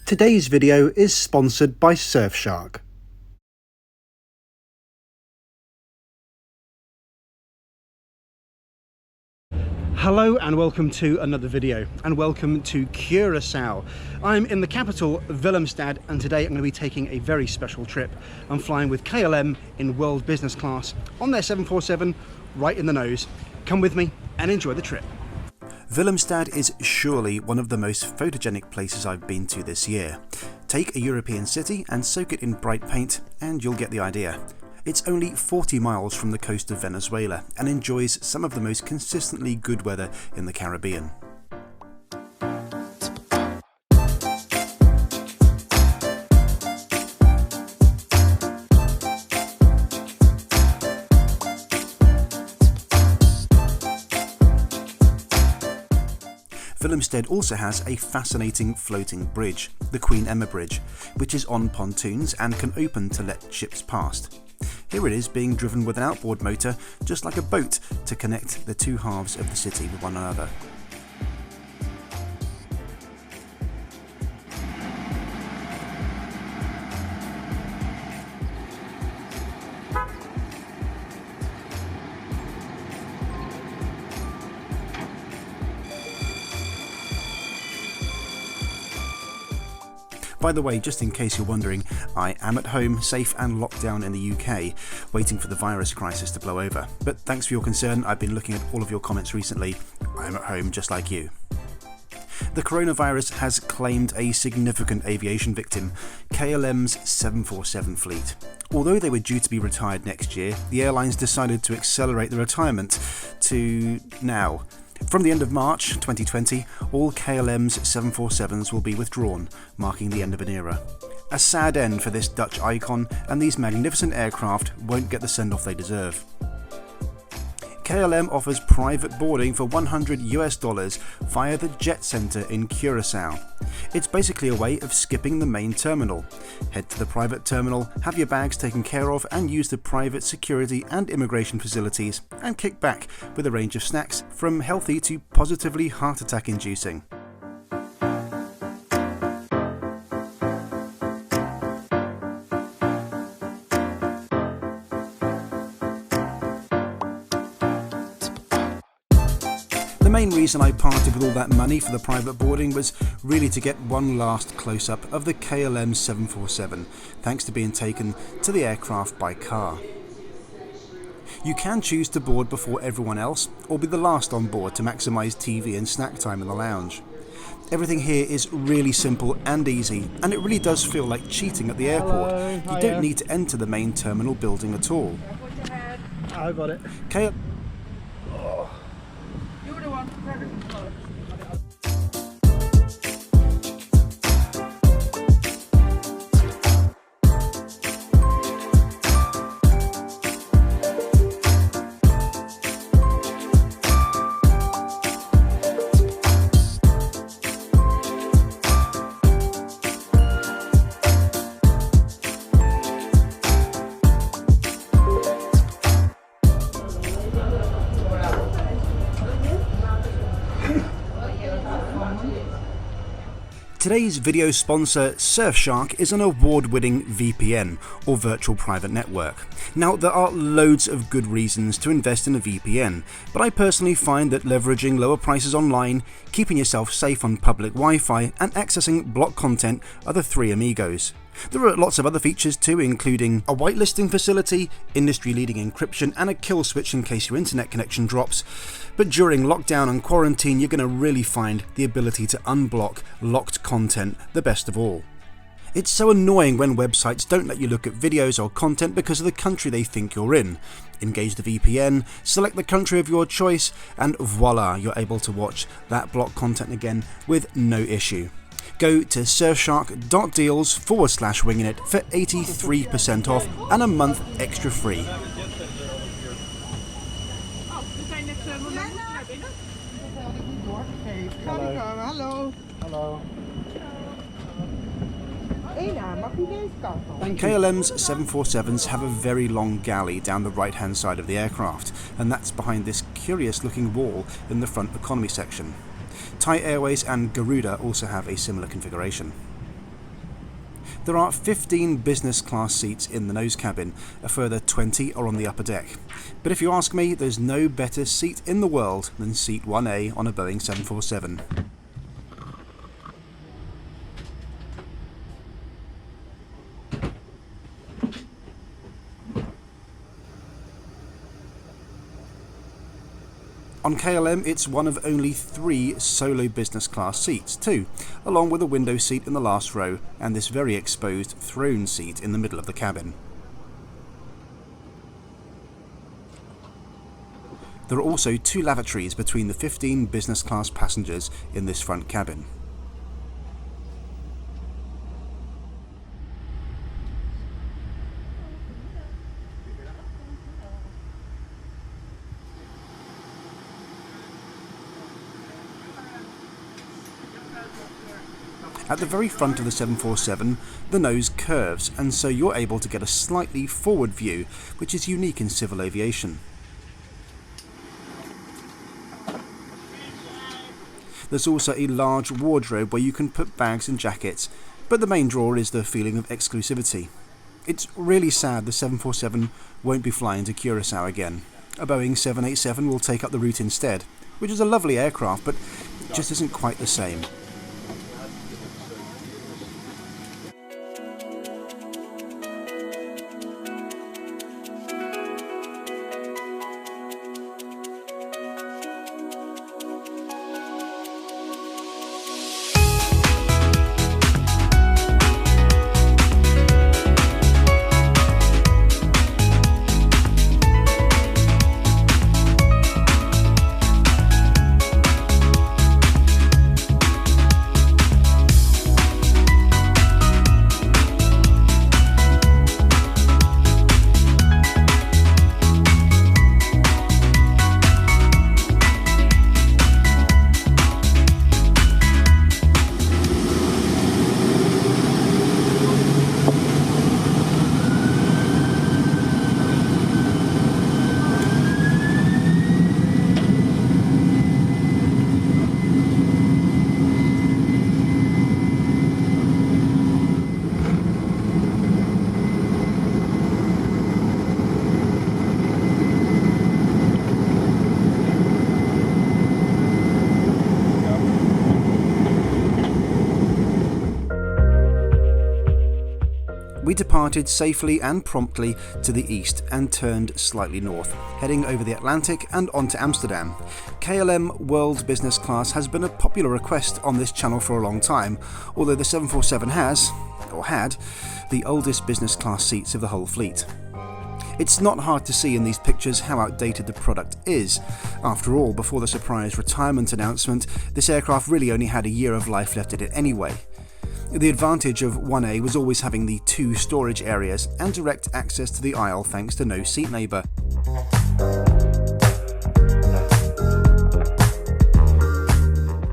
Today's video is sponsored by Surfshark. Hello and welcome to another video, and welcome to Curacao. I'm in the capital, Willemstad, and today I'm going to be taking a very special trip. I'm flying with KLM in world business class on their 747, right in the nose. Come with me and enjoy the trip. Willemstad is surely one of the most photogenic places I've been to this year. Take a European city and soak it in bright paint and you'll get the idea. It's only 40 miles from the coast of Venezuela and enjoys some of the most consistently good weather in the Caribbean. Willemstad also has a fascinating floating bridge, the Queen Emma Bridge, which is on pontoons and can open to let ships past. Here it is being driven with an outboard motor, just like a boat, to connect the two halves of the city with one another. By the way, just in case you're wondering, I am at home, safe and locked down in the UK, waiting for the virus crisis to blow over. But thanks for your concern, I've been looking at all of your comments recently. I'm at home just like you. The coronavirus has claimed a significant aviation victim, KLM's 747 fleet. Although they were due to be retired next year, the airlines decided to accelerate the retirement to now. From the end of March 2020, all KLM's 747s will be withdrawn, marking the end of an era. A sad end for this Dutch icon, and these magnificent aircraft won't get the send-off they deserve. KLM offers private boarding for $100 via the Jet Center in Curacao. It's basically a way of skipping the main terminal. Head to the private terminal, have your bags taken care of and use the private security and immigration facilities, and kick back with a range of snacks from healthy to positively heart attack inducing. The main reason I parted with all that money for the private boarding was really to get one last close-up of the KLM 747, thanks to being taken to the aircraft by car. You can choose to board before everyone else, or be the last on board to maximise TV and snack time in the lounge. Everything here is really simple and easy, and it really does feel like cheating at the airport. You don't need to enter the main terminal building at all. I got it. Today's video sponsor, Surfshark, is an award-winning VPN, or virtual private network. Now, there are loads of good reasons to invest in a VPN, but I personally find that leveraging lower prices online, keeping yourself safe on public Wi-Fi, and accessing block content are the three amigos. There are lots of other features too, including a whitelisting facility, industry-leading encryption, and a kill switch in case your internet connection drops. But during lockdown and quarantine, you're going to really find the ability to unblock locked content the best of all. It's so annoying when websites don't let you look at videos or content because of the country they think you're in. Engage the VPN, select the country of your choice, and voila, you're able to watch that blocked content again with no issue. Go to surfshark.deals/wingingit for 83% off and a month extra free. Hello. Hello. KLM's 747s have a very long galley down the right hand side of the aircraft, and that's behind this curious looking wall in the front economy section. Thai Airways and Garuda also have a similar configuration. There are 15 business class seats in the nose cabin, a further 20 are on the upper deck. But if you ask me, there's no better seat in the world than seat 1A on a Boeing 747. On KLM, it's one of only 3 solo business class seats too, along with a window seat in the last row and this very exposed throne seat in the middle of the cabin. There are also 2 lavatories between the 15 business class passengers in this front cabin. At the very front of the 747, the nose curves, and so you're able to get a slightly forward view, which is unique in civil aviation. There's also a large wardrobe where you can put bags and jackets, but the main draw is the feeling of exclusivity. It's really sad the 747 won't be flying to Curacao again. A Boeing 787 will take up the route instead, which is a lovely aircraft, but it just isn't quite the same. We departed safely and promptly to the east and turned slightly north, heading over the Atlantic and on to Amsterdam. KLM World Business Class has been a popular request on this channel for a long time, although the 747 has, or had, the oldest business class seats of the whole fleet. It's not hard to see in these pictures how outdated the product is. After all, before the surprise retirement announcement, this aircraft really only had a year of life left in it anyway. The advantage of 1A was always having the 2 storage areas and direct access to the aisle thanks to no seat neighbour.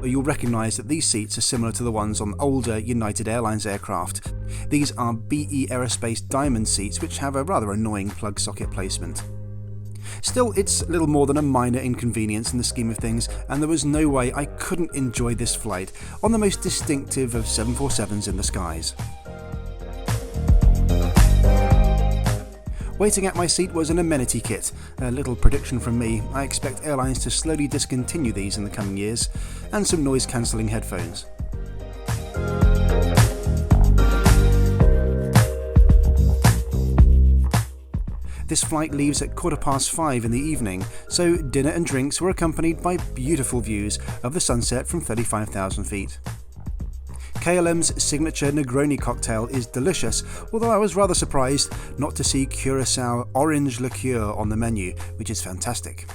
You'll recognise that these seats are similar to the ones on older United Airlines aircraft. These are BE Aerospace Diamond seats, which have a rather annoying plug socket placement. Still, it's little more than a minor inconvenience in the scheme of things, and there was no way I couldn't enjoy this flight on the most distinctive of 747s in the skies. Waiting at my seat was an amenity kit. A little prediction from me, I expect airlines to slowly discontinue these in the coming years, and some noise-cancelling headphones. This flight leaves at 5:15 in the evening, so dinner and drinks were accompanied by beautiful views of the sunset from 35,000 feet. KLM's signature Negroni cocktail is delicious, although I was rather surprised not to see Curacao orange liqueur on the menu, which is fantastic.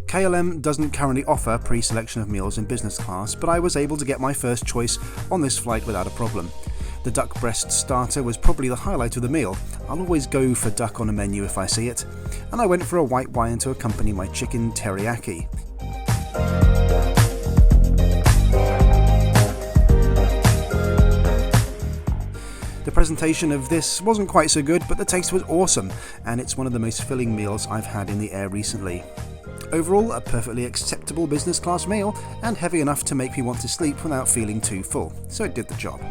KLM doesn't currently offer pre-selection of meals in business class, but I was able to get my first choice on this flight without a problem. The duck breast starter was probably the highlight of the meal. I'll always go for duck on a menu if I see it, and I went for a white wine to accompany my chicken teriyaki. The presentation of this wasn't quite so good, but the taste was awesome, and it's one of the most filling meals I've had in the air recently. Overall, a perfectly acceptable business class meal, and heavy enough to make me want to sleep without feeling too full, so it did the job.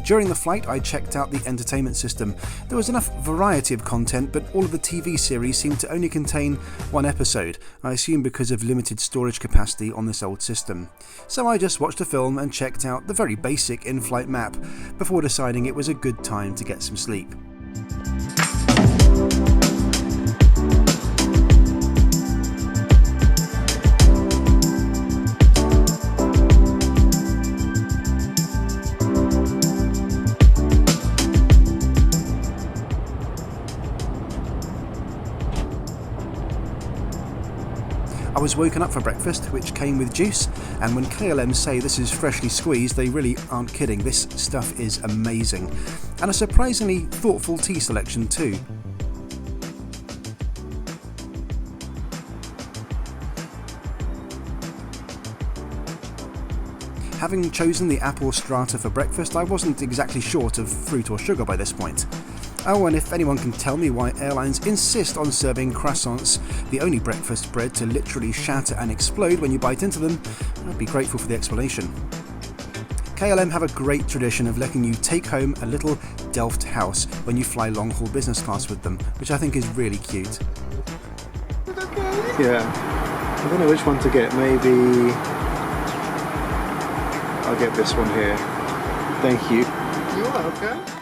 During the flight, I checked out the entertainment system. There was enough variety of content, but all of the TV series seemed to only contain one episode, I assume because of limited storage capacity on this old system. So I just watched a film and checked out the very basic in-flight map before deciding it was a good time to get some sleep. I was woken up for breakfast, which came with juice, and when KLM say this is freshly squeezed, they really aren't kidding. This stuff is amazing. And a surprisingly thoughtful tea selection too. Having chosen the apple strata for breakfast, I wasn't exactly short of fruit or sugar by this point. Oh, and if anyone can tell me why airlines insist on serving croissants, the only breakfast bread to literally shatter and explode when you bite into them, I'd be grateful for the explanation. KLM have a great tradition of letting you take home a little Delft house when you fly long-haul business class with them, which I think is really cute. Yeah. I don't know which one to get. Maybe I'll get this one here. Thank you. You are okay.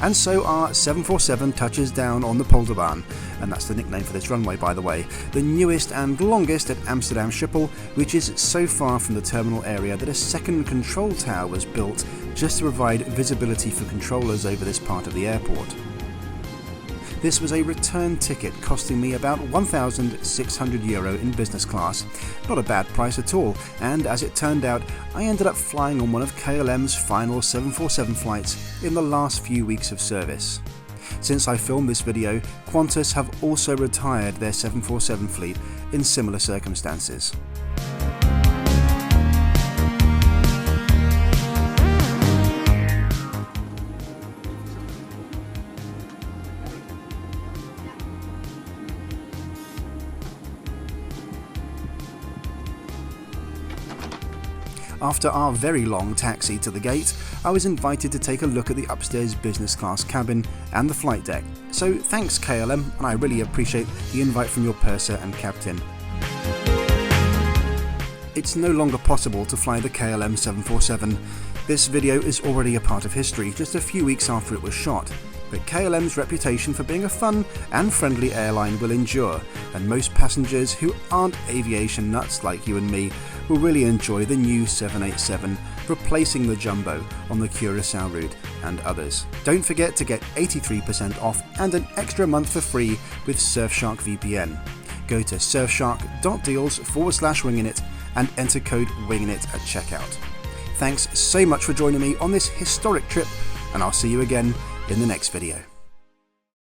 And so our 747 touches down on the Polderbaan, and that's the nickname for this runway by the way, the newest and longest at Amsterdam Schiphol, which is so far from the terminal area that a second control tower was built just to provide visibility for controllers over this part of the airport. This was a return ticket costing me about €1,600 in business class. Not a bad price at all, and as it turned out, I ended up flying on one of KLM's final 747 flights in the last few weeks of service. Since I filmed this video, Qantas have also retired their 747 fleet in similar circumstances. After our very long taxi to the gate, I was invited to take a look at the upstairs business class cabin and the flight deck. So thanks KLM, and I really appreciate the invite from your purser and captain. It's no longer possible to fly the KLM 747. This video is already a part of history, just a few weeks after it was shot. But KLM's reputation for being a fun and friendly airline will endure, and most passengers who aren't aviation nuts like you and me will really enjoy the new 787, replacing the Jumbo on the Curacao route and others. Don't forget to get 83% off and an extra month for free with Surfshark VPN. go to surfshark.deals/wingingit and enter code WINGINIT at checkout. Thanks so much for joining me on this historic trip, and I'll see you again in the next video.